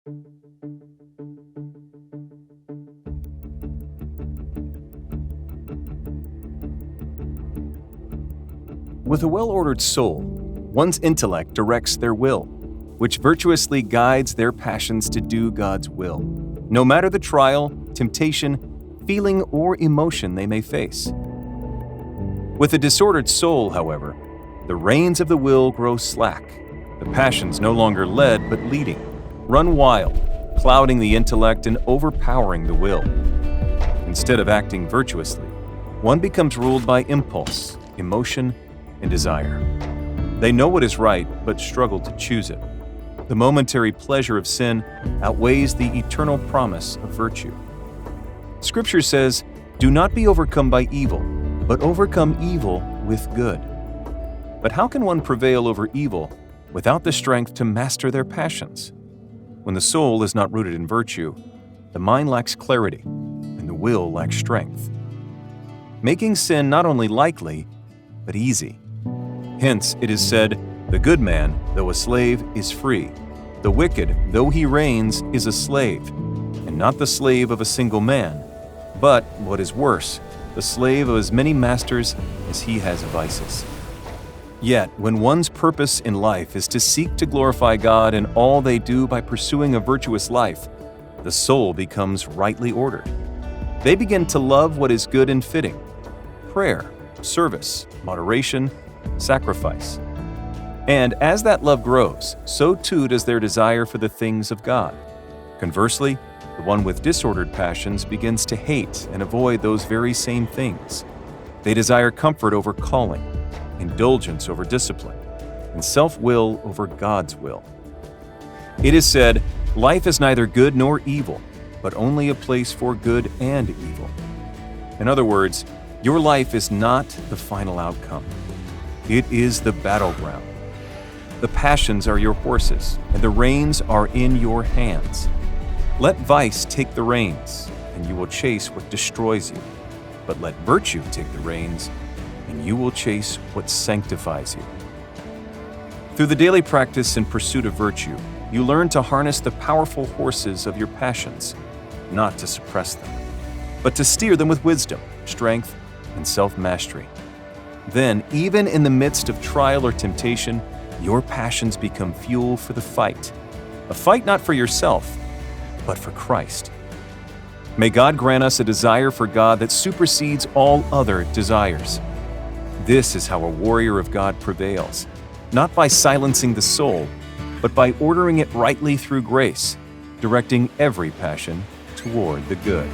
With a well-ordered soul, one's intellect directs their will, which virtuously guides their passions to do God's will, no matter the trial, temptation, feeling, or emotion they may face. With a disordered soul, however, the reins of the will grow slack, the passions no longer led but leading, run wild, clouding the intellect and overpowering the will. Instead of acting virtuously, one becomes ruled by impulse, emotion, and desire. They know what is right, but struggle to choose it. The momentary pleasure of sin outweighs the eternal promise of virtue. Scripture says, "Do not be overcome by evil, but overcome evil with good." But how can one prevail over evil without the strength to master their passions? When the soul is not rooted in virtue, the mind lacks clarity, and the will lacks strength, making sin not only likely, but easy. Hence, it is said, "The good man, though a slave, is free. The wicked, though he reigns, is a slave, and not the slave of a single man, but, what is worse, the slave of as many masters as he has vices." Yet, when one's purpose in life is to seek to glorify God in all they do by pursuing a virtuous life, the soul becomes rightly ordered. They begin to love what is good and fitting: prayer, service, moderation, sacrifice. And as that love grows, so too does their desire for the things of God. Conversely, the one with disordered passions begins to hate and avoid those very same things. They desire comfort over calling, indulgence over discipline, and self-will over God's will. It is said, "Life is neither good nor evil, but only a place for good and evil." In other words, your life is not the final outcome. It is the battleground. The passions are your horses, and the reins are in your hands. Let vice take the reins, and you will chase what destroys you. But let virtue take the reins, and you will chase what sanctifies you. Through the daily practice and pursuit of virtue, you learn to harness the powerful horses of your passions, not to suppress them, but to steer them with wisdom, strength, and self-mastery. Then, even in the midst of trial or temptation, your passions become fuel for the fight. A fight not for yourself, but for Christ. May God grant us a desire for God that supersedes all other desires. This is how a warrior of God prevails, not by silencing the soul, but by ordering it rightly through grace, directing every passion toward the good.